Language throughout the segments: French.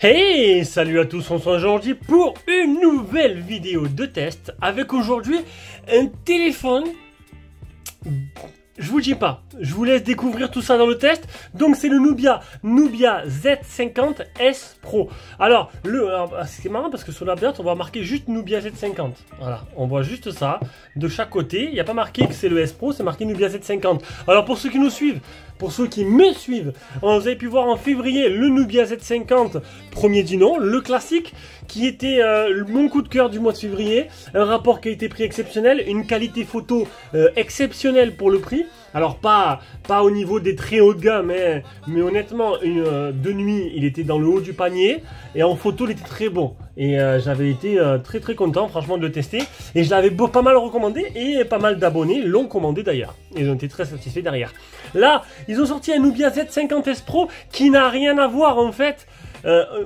Hey, salut à tous, on se retrouve aujourd'hui pour une nouvelle vidéo de test avec aujourd'hui un téléphone. Je vous dis pas, je vous laisse découvrir tout ça dans le test. Donc c'est le Nubia Z50 S Pro. Alors, c'est marrant parce que sur la boîte on va marquer juste Nubia Z50. Voilà, on voit juste ça de chaque côté. Il n'y a pas marqué que c'est le S Pro, c'est marqué Nubia Z50. Alors pour ceux qui nous suivent, pour ceux qui me suivent, vous avez pu voir en février le Nubia Z50, premier du nom, le classique, qui était mon coup de cœur du mois de février. Un rapport qualité-prix exceptionnel, une qualité photo exceptionnelle pour le prix. Alors pas au niveau des très hauts de gamme, mais honnêtement, de nuit, il était dans le haut du panier. Et en photo, il était très bon. Et j'avais été très content, franchement, de le tester. Et je l'avais pas mal recommandé, et pas mal d'abonnés l'ont commandé d'ailleurs. Ils ont été très satisfaits derrière. Là, ils ont sorti un Nubia Z50 S Pro qui n'a rien à voir en fait.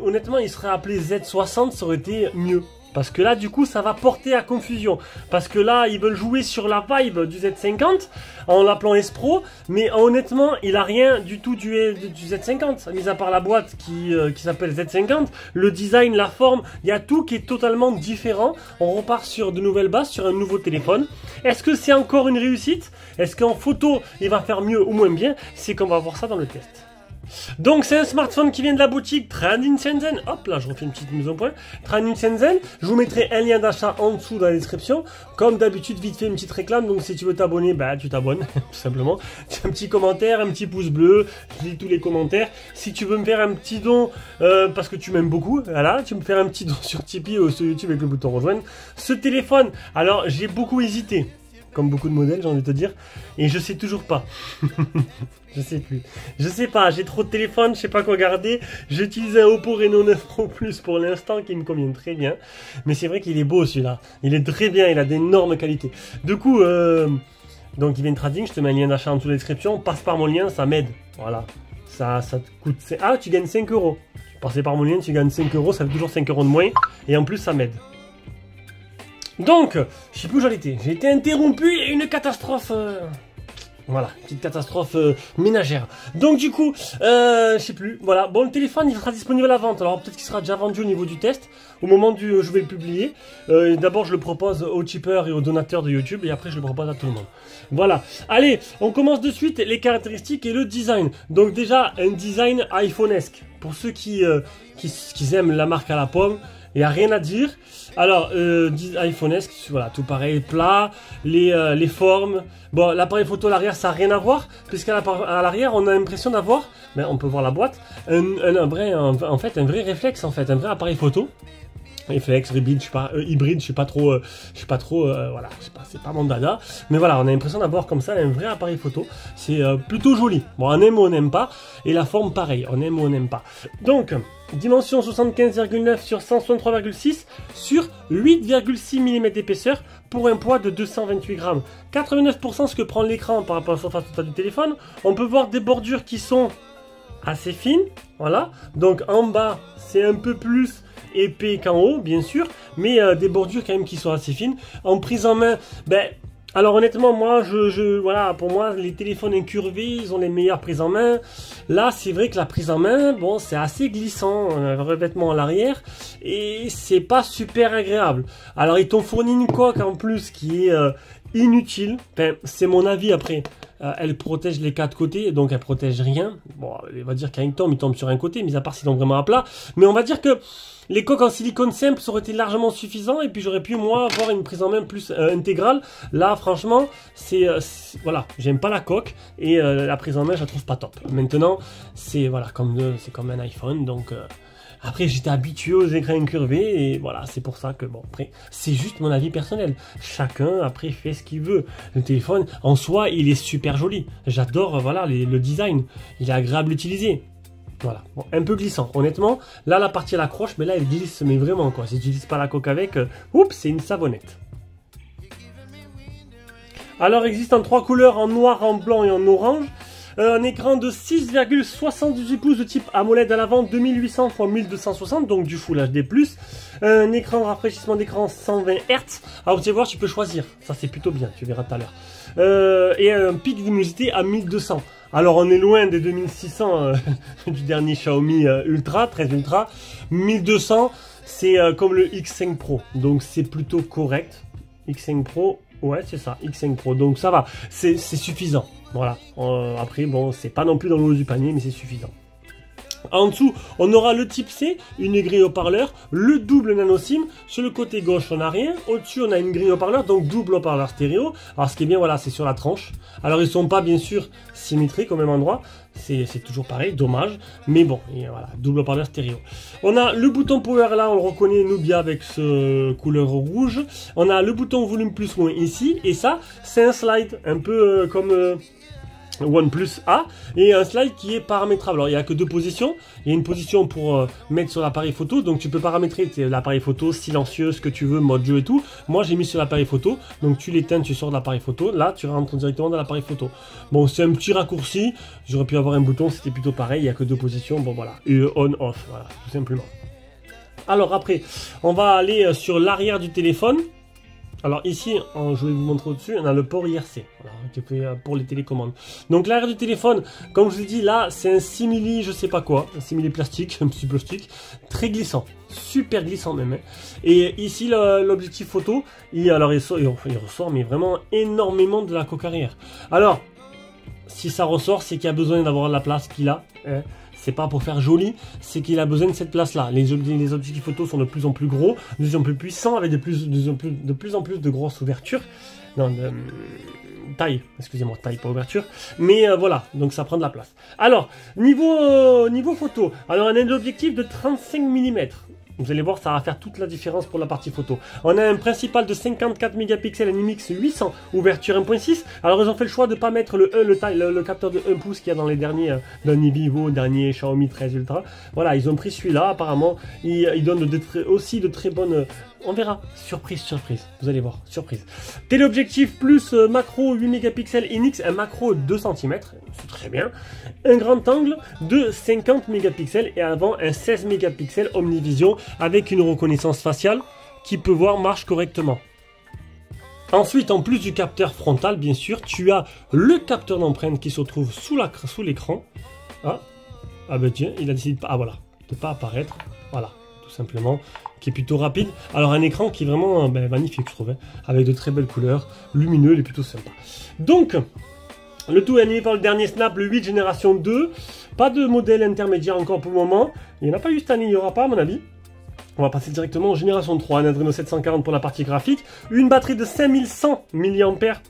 Honnêtement, il serait appelé Z60, ça aurait été mieux. Parce que là, du coup, ça va porter à confusion. Parce que là, ils veulent jouer sur la vibe du Z50 en l'appelant S Pro. Mais honnêtement, il a rien du tout du Z50. Mis à part la boîte qui s'appelle Z50. Le design, la forme, il y a tout qui est totalement différent. On repart sur de nouvelles bases, sur un nouveau téléphone. Est-ce que c'est encore une réussite? Est-ce qu'en photo, il va faire mieux ou moins bien? C'est qu'on va voir ça dans le test. Donc c'est un smartphone qui vient de la boutique Trading Shenzhen. Hop là, je refais une petite mise au point. Trading Shenzhen, je vous mettrai un lien d'achat en dessous dans la description. Comme d'habitude, vite fait une petite réclame. Donc si tu veux t'abonner, bah tu t'abonnes tout simplement. Un petit commentaire, un petit pouce bleu. Je lis tous les commentaires. Si tu veux me faire un petit don parce que tu m'aimes beaucoup, voilà, tu me faire un petit don sur Tipeee ou sur YouTube avec le bouton rejoindre. Ce téléphone, alors j'ai beaucoup hésité. Comme beaucoup de modèles, j'ai envie de te dire. Et je sais toujours pas. Je sais plus. Je sais pas, j'ai trop de téléphones, je sais pas quoi garder. J'utilise un Oppo Reno 9 Pro Plus pour l'instant qui me convient très bien. Mais c'est vrai qu'il est beau celui-là. Il est très bien, il a d'énormes qualités. Du coup, donc il vient de Trading, je te mets un lien d'achat en dessous de la description. Passe par mon lien, ça m'aide. Voilà. Ça te coûte... Ah, tu gagnes 5 euros. Passer par mon lien, tu gagnes 5 euros, ça fait toujours 5 euros de moins. Et en plus, ça m'aide. Donc, je sais plus où j'en étais. J'ai été interrompu et une catastrophe. Voilà, petite catastrophe ménagère. Donc du coup, je sais plus. Voilà, bon, le téléphone il sera disponible à la vente. Alors peut-être qu'il sera déjà vendu au niveau du test. Au moment du, je vais le publier. D'abord, je le propose aux tipeurs et aux donateurs de YouTube et après je le propose à tout le monde. Voilà. Allez, on commence de suite les caractéristiques et le design. Donc déjà un design iPhone-esque. Pour ceux qui aiment la marque à la pomme. Il n'y a rien à dire. Alors, iPhone-esque, voilà, tout pareil, plat, les formes. Bon, l'appareil photo à l'arrière, ça n'a rien à voir, puisqu'à l'arrière, on a l'impression d'avoir, ben, on peut voir la boîte, un vrai réflexe, en fait, un vrai appareil photo. Réflexe, hybride, je sais pas trop, voilà, c'est pas mon dada, mais voilà, on a l'impression d'avoir comme ça un vrai appareil photo, c'est plutôt joli. Bon, on aime ou on n'aime pas, et la forme pareil, on aime ou on n'aime pas. Donc, dimension 75,9 sur 163,6 sur 8,6 mm d'épaisseur pour un poids de 228 grammes. 89% ce que prend l'écran par rapport à la surface totale du téléphone. On peut voir des bordures qui sont assez fines, voilà. Donc en bas, c'est un peu plus épais qu'en haut, bien sûr, mais des bordures quand même qui sont assez fines. En prise en main, ben... Alors honnêtement, moi, voilà, pour moi, les téléphones incurvés, ils ont les meilleures prises en main. Là, c'est vrai que la prise en main, bon, c'est assez glissant, un revêtement à l'arrière, et c'est pas super agréable. Alors, ils t'ont fourni une coque en plus qui est inutile. Enfin, c'est mon avis après. Elle protège les quatre côtés, donc elle protège rien. Bon, on va dire qu'un il tombe sur un côté, mis à part s'ils sont vraiment à plat. Mais on va dire que les coques en silicone simple, ça aurait été largement suffisant. Et puis j'aurais pu, moi, avoir une prise en main plus intégrale. Là, franchement, voilà, j'aime pas la coque. Et la prise en main, je la trouve pas top. Maintenant, c'est voilà, c'est comme un iPhone, donc... Après, j'étais habitué aux écrans incurvés et voilà, c'est pour ça que bon, après, c'est juste mon avis personnel. Chacun, après, fait ce qu'il veut. Le téléphone, en soi, il est super joli. J'adore, voilà, le design. Il est agréable à utiliser. Voilà, bon, un peu glissant. Honnêtement, là, la partie à l'accroche, mais là, elle glisse, mais vraiment, quoi. Si tu n'utilises pas la coque avec, oups, c'est une savonnette. Alors, il existe en 3 couleurs, en noir, en blanc et en orange. Un écran de 6,78 pouces de type AMOLED à l'avant, 2800 x 1260, donc du Full HD+. Un écran de rafraîchissement d'écran 120 Hz. Alors vous allez voir, tu peux choisir. Ça c'est plutôt bien, tu verras tout à l'heure. Et un pic de luminosité à 1200. Alors on est loin des 2600 du dernier Xiaomi Ultra, 13 Ultra. 1200, c'est comme le X5 Pro, donc c'est plutôt correct. X5 Pro, ouais c'est ça, X5 Pro, donc ça va, c'est suffisant. Voilà, après bon, c'est pas non plus dans le haut du panier, mais c'est suffisant. En dessous, on aura le type C, une grille haut-parleur, le double nano SIM. Sur le côté gauche, on n'a rien. Au-dessus, on a une grille haut-parleur, donc double haut-parleur stéréo. Alors, ce qui est bien, voilà, c'est sur la tranche. Alors, ils sont pas, bien sûr, symétriques au même endroit. C'est toujours pareil, dommage. Mais bon, et voilà, double haut-parleur stéréo. On a le bouton power, là, on le reconnaît Nubia avec ce couleur rouge. On a le bouton volume plus moins ici. Et ça, c'est un slide, un peu comme... OnePlus A, et un slide qui est paramétrable. Alors il n'y a que deux positions. Il y a une position pour mettre sur l'appareil photo, donc tu peux paramétrer l'appareil photo, silencieux, ce que tu veux, mode jeu et tout. Moi j'ai mis sur l'appareil photo, donc tu l'éteins, tu sors de l'appareil photo, là tu rentres directement dans l'appareil photo. Bon, c'est un petit raccourci, j'aurais pu avoir un bouton, c'était plutôt pareil, il n'y a que deux positions, bon voilà, et on-off, voilà, tout simplement. Alors après, on va aller sur l'arrière du téléphone. Alors ici, je vais vous montrer au-dessus, on a le port IRC, voilà, pour les télécommandes. Donc l'arrière du téléphone, comme je vous ai dit, là, c'est un simili, je sais pas quoi, un simili plastique, un petit plastique, très glissant, super glissant même. Hein. Et ici, l'objectif photo, il ressort, mais vraiment énormément de la coque arrière. Alors, si ça ressort, c'est qu'il a besoin d'avoir la place qu'il a. Hein. C'est pas pour faire joli, c'est qu'il a besoin de cette place-là. Les objectifs photos sont de plus en plus gros, de plus en plus puissants, avec de plus en plus de grosses ouvertures. Non, taille, excusez-moi, taille, pas ouverture. Mais voilà, donc ça prend de la place. Alors, niveau photo, alors on a un objectif de 35 mm. Vous allez voir, ça va faire toute la différence pour la partie photo. On a un principal de 54 mégapixels, un IMX 800, ouverture 1.6. Alors ils ont fait le choix de ne pas mettre le capteur de 1 pouce qu'il y a dans les derniers, dernier Vivo, dernier Xiaomi 13 Ultra. Voilà, ils ont pris celui-là, apparemment. Il donne aussi de très bonnes... On verra, surprise, vous allez voir, surprise. Téléobjectif plus macro 8 mégapixels INX, un macro 2 cm, c'est très bien. Un grand angle de 50 mégapixels et avant un 16 mégapixels Omnivision avec une reconnaissance faciale qui peut voir marche correctement. Ensuite, en plus du capteur frontal, bien sûr, tu as le capteur d'empreinte qui se trouve sous l'écran. Ah ben tiens, il a décidé de pas, de pas apparaître, voilà, tout simplement. Qui est plutôt rapide. Alors un écran qui est vraiment magnifique je trouve, hein, avec de très belles couleurs, lumineux, il est plutôt sympa. Donc, le tout est animé par le dernier Snap, le 8 génération 2. Pas de modèle intermédiaire encore pour le moment. Il n'y en a pas eu cette année, il n'y aura pas à mon avis. On va passer directement en génération 3, un Adreno 740 pour la partie graphique. Une batterie de 5100 mAh.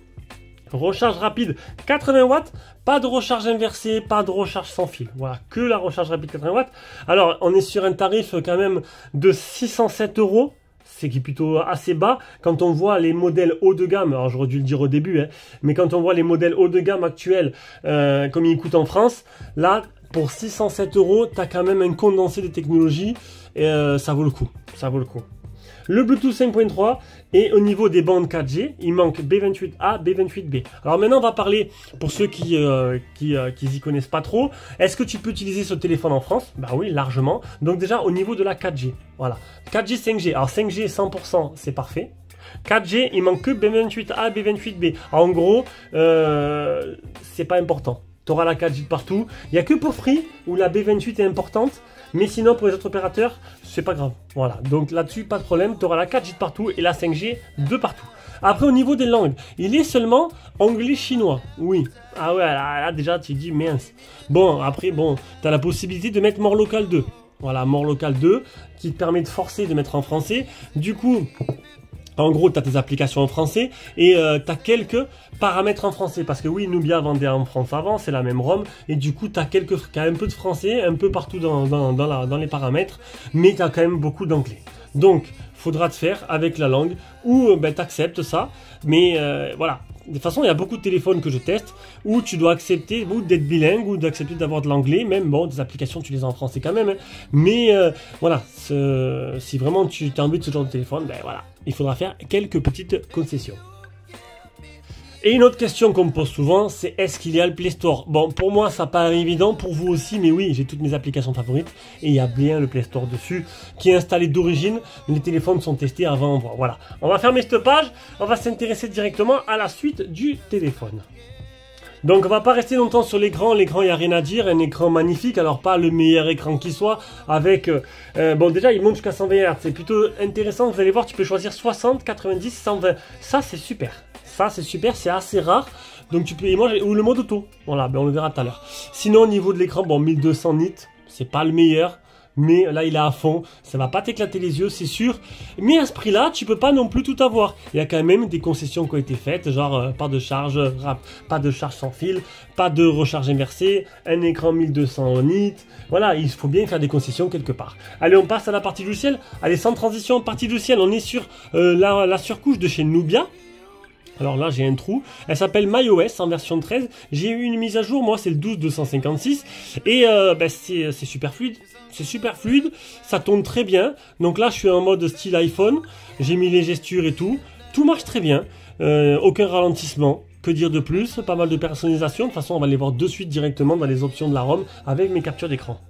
Recharge rapide 80 watts, pas de recharge inversée, pas de recharge sans fil. Voilà, que la recharge rapide 80 watts. Alors, on est sur un tarif quand même de 607 €. C'est qui est plutôt assez bas. Quand on voit les modèles haut de gamme, alors j'aurais dû le dire au début, hein, mais quand on voit les modèles haut de gamme actuels, comme ils coûtent en France, là, pour 607 €, tu as quand même un condensé de technologie et ça vaut le coup. Ça vaut le coup. Le Bluetooth 5.3 et au niveau des bandes 4G, il manque B28A, B28B. Alors maintenant, on va parler pour ceux qui y connaissent pas trop. Est-ce que tu peux utiliser ce téléphone en France? Bah oui, largement. Donc déjà, au niveau de la 4G, voilà. 4G, 5G. Alors 5G, 100%, c'est parfait. 4G, il manque que B28A, B28B. En gros, c'est pas important. Tu auras la 4G de partout. Il n'y a que pour Free où la B28 est importante. Mais sinon, pour les autres opérateurs, c'est pas grave. Voilà. Donc là-dessus, pas de problème. Tu auras la 4G de partout et la 5G de partout. Après, au niveau des langues, il est seulement anglais-chinois. Oui. Ah ouais, là déjà, tu dis mince. Bon, après, bon, tu as la possibilité de mettre More Local 2. Voilà, More Local 2 qui te permet de forcer de mettre en français. Du coup... En gros, tu as tes applications en français et tu as quelques paramètres en français. Parce que oui, Nubia vendait en France avant, c'est la même ROM. Et du coup, tu as un peu de français, un peu partout dans les paramètres. Mais tu as quand même beaucoup d'anglais. Donc, faudra te faire avec la langue ou tu acceptes ça. Mais voilà. De toute façon, il y a beaucoup de téléphones que je teste où tu dois accepter d'être bilingue ou d'accepter d'avoir de l'anglais. Même, bon, des applications, tu les as en français quand même. Hein. Mais voilà, si vraiment tu as envie de ce genre de téléphone, ben voilà, il faudra faire quelques petites concessions. Et une autre question qu'on me pose souvent, c'est est-ce qu'il y a le Play Store? Bon, pour moi, ça paraît évident, pour vous aussi, mais oui, j'ai toutes mes applications favorites et il y a bien le Play Store dessus qui est installé d'origine. Les téléphones sont testés avant. Voilà, on va fermer cette page, on va s'intéresser directement à la suite du téléphone. Donc on va pas rester longtemps sur l'écran, l'écran il n'y a rien à dire, un écran magnifique, alors pas le meilleur écran qui soit, avec, bon déjà il monte jusqu'à 120 Hz, c'est plutôt intéressant, vous allez voir, tu peux choisir 60, 90, 120, ça c'est super, c'est assez rare, donc tu peux, ou le mode auto, voilà, ben on le verra tout à l'heure. Sinon au niveau de l'écran, bon 1200 nits, c'est pas le meilleur, mais là il est à fond, ça va pas t'éclater les yeux c'est sûr, mais à ce prix là tu peux pas non plus tout avoir, il y a quand même des concessions qui ont été faites, genre pas de charge sans fil, pas de recharge inversée, un écran 1200 nits, voilà, il faut bien faire des concessions quelque part. Allez, on passe à la partie logicielle, allez, sans transition, partie logicielle, on est sur la surcouche de chez Nubia. Alors là j'ai un trou, elle s'appelle MyOS en version 13, j'ai eu une mise à jour, moi c'est le 12.256 et c'est super fluide, ça tourne très bien, donc là je suis en mode style iPhone, j'ai mis les gestures et tout marche très bien, aucun ralentissement, que dire de plus, pas mal de personnalisation, de toute façon on va les voir de suite directement dans les options de la ROM avec mes captures d'écran.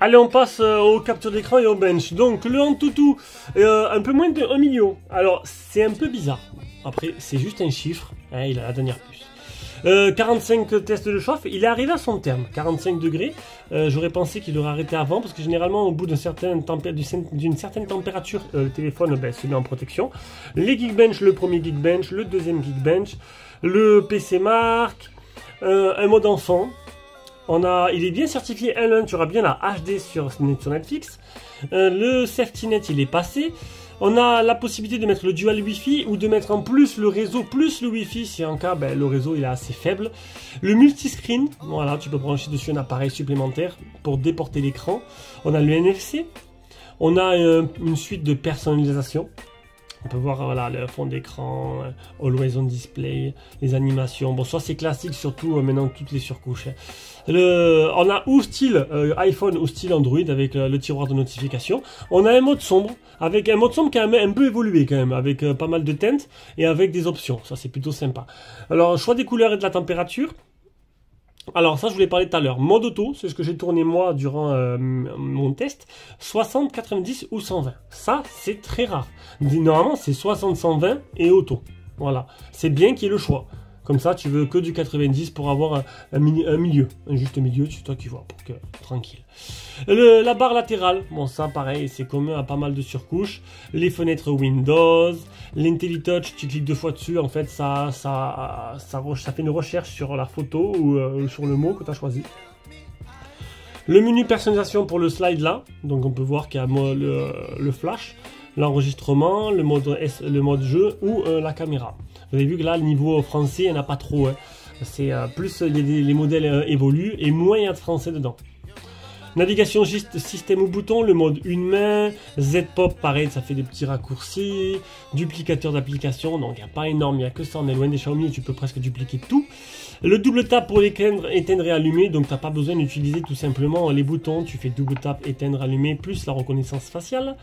Allez, on passe aux captures d'écran et au bench. Donc le Antutu, un peu moins de 1 million. Alors c'est un peu bizarre. Après, c'est juste un chiffre, hein, il a la dernière puce. 45 tests de chauffe, il est arrivé à son terme, 45 degrés. J'aurais pensé qu'il aurait arrêté avant, parce que généralement, au bout d'une certaine température, le téléphone se met en protection. Les Geekbench, le premier Geekbench, le deuxième Geekbench, le PC Mark, un mode enfant. Il est bien certifié L1, tu auras bien la HD sur Netflix. Le Safety Net, il est passé. On a la possibilité de mettre le dual Wi-Fi ou de mettre en plus le réseau plus le Wi-Fi si en cas le réseau il est assez faible. Le multiscreen, voilà, tu peux brancher dessus un appareil supplémentaire pour déporter l'écran. On a le NFC. On a une suite de personnalisation. On peut voir voilà, le fond d'écran, Always on Display, les animations. Bon, ça c'est classique, surtout maintenant toutes les surcouches. On a ou style iPhone ou style Android avec le tiroir de notification. On a un mode sombre, avec un mode sombre qui a un peu évolué quand même, avec pas mal de teintes et avec des options. Ça c'est plutôt sympa. Alors, choix des couleurs et de la température. Alors ça je voulais parler tout à l'heure, mode auto, c'est ce que j'ai tourné moi durant mon test, 60, 90 ou 120, ça c'est très rare, normalement c'est 60, 120 et auto, voilà, c'est bien qu'il y ait le choix, comme ça tu veux que du 90 pour avoir un milieu, un juste milieu, c'est toi qui vois, pour que, tranquille. La barre latérale, bon ça pareil, c'est commun à pas mal de surcouches, les fenêtres Windows, l'IntelliTouch, tu cliques 2 fois dessus, en fait ça fait une recherche sur la photo ou sur le mot que tu as choisi. Le menu personnalisation pour le slide là, donc on peut voir qu'il y a le flash, l'enregistrement, le mode jeu ou la caméra. Vous avez vu que là, le niveau français, il n'y en a pas trop. Hein. C'est plus les modèles évoluent et moins il y a de français dedans. Navigation système ou bouton, le mode une main, Z-Pop pareil, ça fait des petits raccourcis, duplicateur d'applications, donc il n'y a pas énorme, il n'y a que ça, on est loin des Xiaomi et tu peux presque dupliquer tout. Le double tap pour éteindre et allumer, donc tu n'as pas besoin d'utiliser tout simplement les boutons, tu fais double tap, éteindre, allumer, plus la reconnaissance faciale.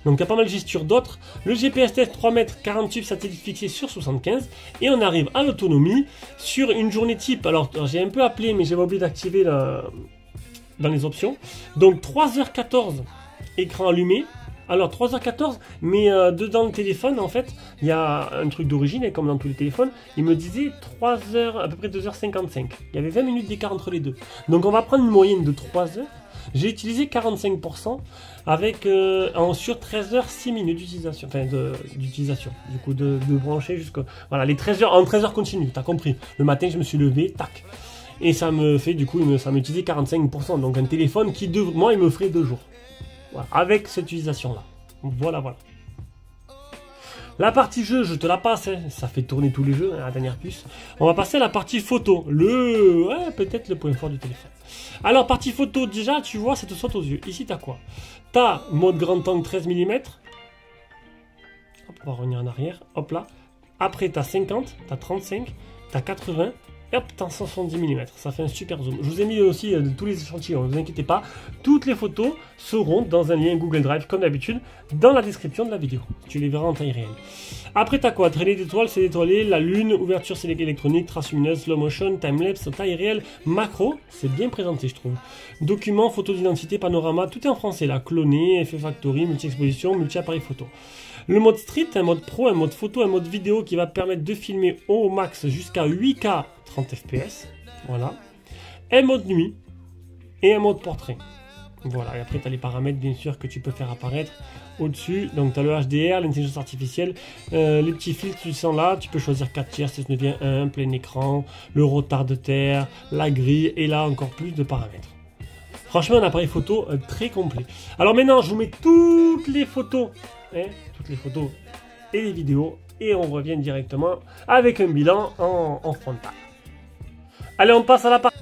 Donc il y a pas mal de gestures d'autres. Le GPS test 3 mètres, 40 tubes satellites fixés sur 75. Et on arrive à l'autonomie sur une journée type. Alors j'ai un peu appelé mais j'avais oublié d'activer dans les options. Donc 3h14 écran allumé. Alors 3h14 mais dedans le téléphone en fait il y a un truc d'origine et comme dans tous les téléphones il me disait 3h à peu près 2h55. Il y avait 20 minutes d'écart entre les deux. Donc on va prendre une moyenne de 3h. J'ai utilisé 45% avec sur 13h 6 minutes d'utilisation, enfin d'utilisation, du coup de brancher jusqu'à voilà les 13h en 13h continue, t'as compris. Le matin je me suis levé, tac, et ça me fait du coup ça m'utilisait 45%, donc un téléphone qui moi il me ferait 2 jours, voilà, avec cette utilisation là. Voilà. La partie jeu, je te la passe, hein. Ça fait tourner tous les jeux, hein, la dernière puce. On va passer à la partie photo, peut-être le point fort du téléphone. Alors, partie photo, déjà, tu vois, ça te saute aux yeux. Ici, tu as quoi? Tu as mode grand angle 13 mm. Hop, on va revenir en arrière. Hop là. Après, tu as 50, tu as 35, tu as 80. Et hop, tu as 170 mm. Ça fait un super zoom. Je vous ai mis aussi tous les échantillons, ne vous inquiétez pas. Toutes les photos seront dans un lien Google Drive, comme d'habitude, dans la description de la vidéo. Tu les verras en taille réelle. Après, tu as quoi? Traînée d'étoiles, c'est étoilé, la lune, ouverture c'est électronique, trace lumineuse, slow motion, timelapse, taille réelle, macro. C'est bien présenté, je trouve. Documents, photos d'identité, panorama, tout est en français là. Cloné, effet factory, multi-exposition, multi-appareil photo. Le mode street, un mode pro, un mode photo, un mode vidéo qui va permettre de filmer au max jusqu'à 8K 30 fps, voilà. Un mode nuit et un mode portrait. Voilà, et après tu as les paramètres bien sûr que tu peux faire apparaître au-dessus. Donc tu as le HDR, l'intelligence artificielle, les petits filtres qui sont là. Tu peux choisir 4 tiers, 16:1, plein écran, le retard de terre, la grille, et là encore plus de paramètres. Franchement, un appareil photo très complet. Alors maintenant, je vous mets toutes les photos, et les vidéos, et on revient directement avec un bilan en frontal. Allez, on passe à la partie.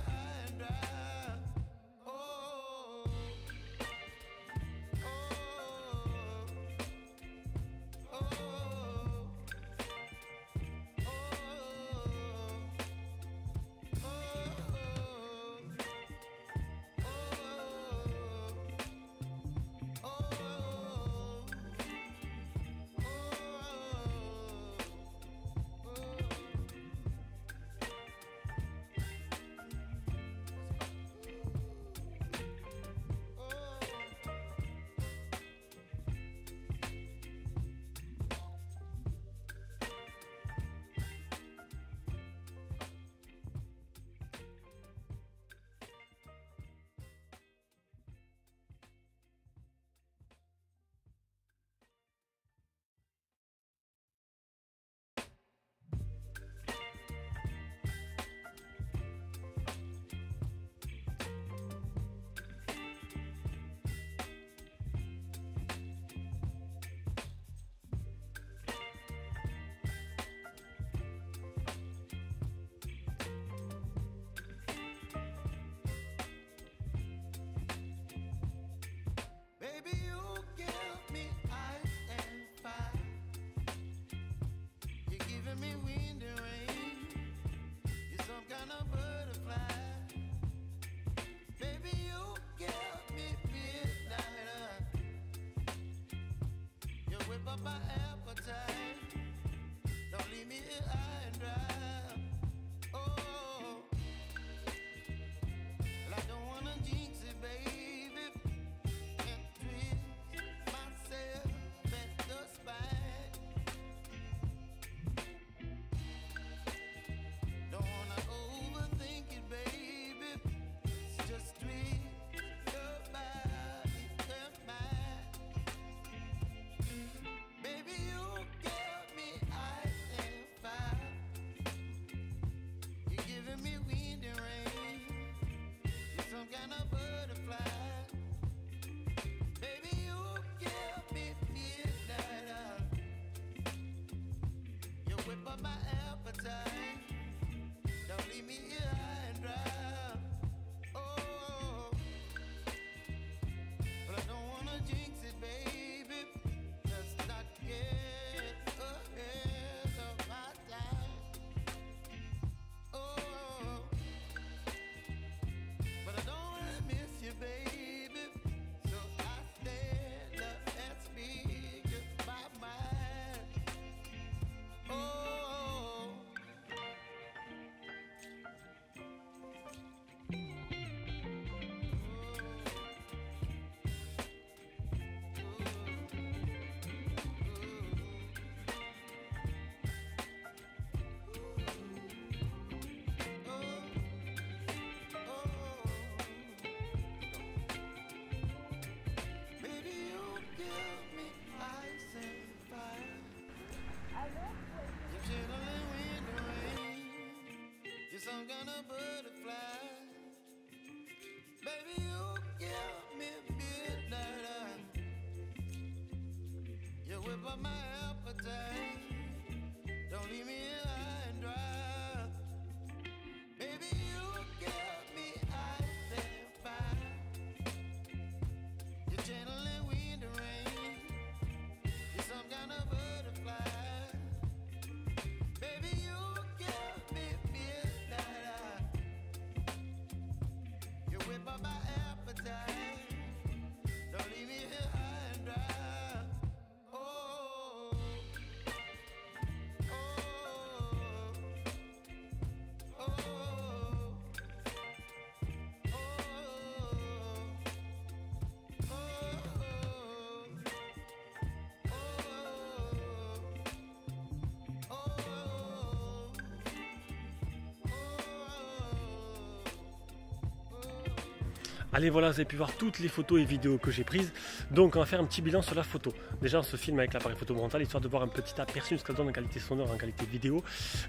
Allez, voilà, vous avez pu voir toutes les photos et vidéos que j'ai prises. Donc, on va faire un petit bilan sur la photo. Déjà, on se filme avec l'appareil photo frontal, histoire de voir un petit aperçu de ce qu'elle donne en qualité sonore, en qualité vidéo.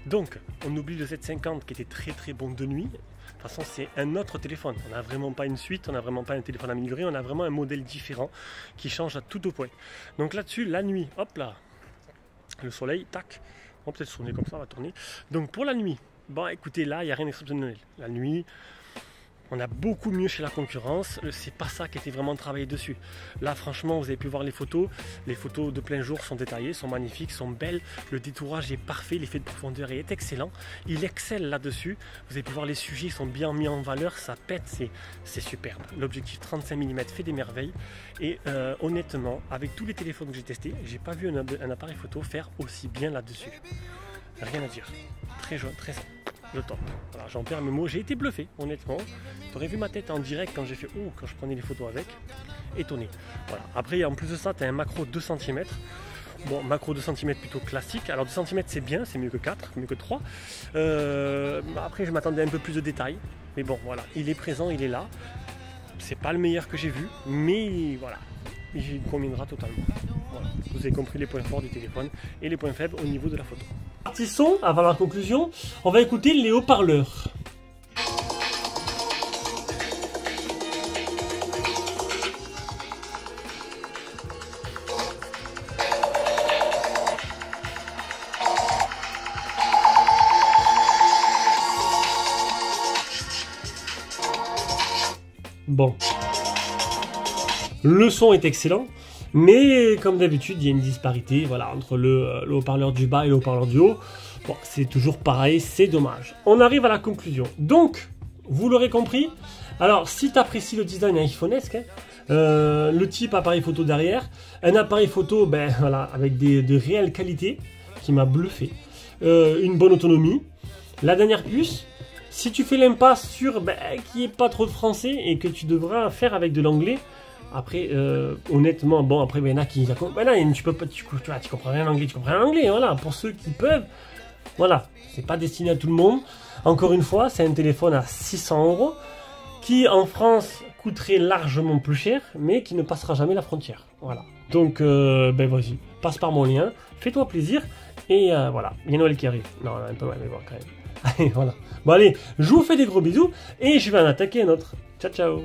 Donc, on oublie le Z50 qui était très bon de nuit. De toute façon, c'est un autre téléphone. On n'a vraiment pas une suite, on n'a vraiment pas un téléphone amélioré, on a vraiment un modèle différent qui change à tout au point. Donc là-dessus, la nuit, hop là, le soleil, tac, on va peut-être tourner comme ça, on va tourner. Donc pour la nuit, bon écoutez, là, il n'y a rien d'exceptionnel. La nuit, on a beaucoup mieux chez la concurrence, c'est pas ça qui était vraiment travaillé dessus. Là franchement, vous avez pu voir les photos de plein jour sont détaillées, sont magnifiques, sont belles, le détourage est parfait, l'effet de profondeur est excellent, il excelle là-dessus, vous avez pu voir les sujets sont bien mis en valeur, ça pète, c'est superbe. L'objectif 35 mm fait des merveilles et honnêtement, avec tous les téléphones que j'ai testés, j'ai pas vu un appareil photo faire aussi bien là-dessus. Rien à dire, très jaune, très simple. Le top. Voilà, j'en perds mes mots. J'ai été bluffé, honnêtement. Tu aurais vu ma tête en direct quand j'ai fait quand je prenais les photos avec. Étonné. Voilà. Après, en plus de ça, tu as un macro 2 cm. Bon, macro 2 cm plutôt classique. Alors 2 cm c'est bien, c'est mieux que 4, mieux que 3. Après, je m'attendais un peu plus de détails. Mais bon, voilà, il est présent, il est là. C'est pas le meilleur que j'ai vu, mais voilà, il conviendra totalement. Voilà. Vous avez compris les points forts du téléphone et les points faibles au niveau de la photo. Partie son, avant la conclusion, on va écouter les haut-parleurs. Bon, le son est excellent, mais comme d'habitude, il y a une disparité voilà, entre le haut-parleur du bas et le haut-parleur du haut. Bon, c'est toujours pareil, c'est dommage. On arrive à la conclusion. Donc, vous l'aurez compris, alors si tu apprécies le design iPhone-esque, le type appareil photo derrière, un appareil photo voilà, avec de réelles qualités qui m'a bluffé, une bonne autonomie, la dernière puce. Si tu fais l'impasse sur qu'il n'y ait pas trop de français et que tu devras faire avec de l'anglais, après, honnêtement, bon, après, il y en a qui... tu peux pas, tu comprends rien en anglais, tu comprends rien en anglais, voilà, pour ceux qui peuvent, voilà, c'est pas destiné à tout le monde. Encore une fois, c'est un téléphone à 600 € qui, en France, coûterait largement plus cher, mais qui ne passera jamais la frontière, voilà. Donc, vas-y, passe par mon lien, fais-toi plaisir, et voilà, il y a Noël qui arrive. Non, un peu, ouais, mais bon, quand même. Allez, voilà. Bon allez, je vous fais des gros bisous et je vais en attaquer un autre. Ciao, ciao.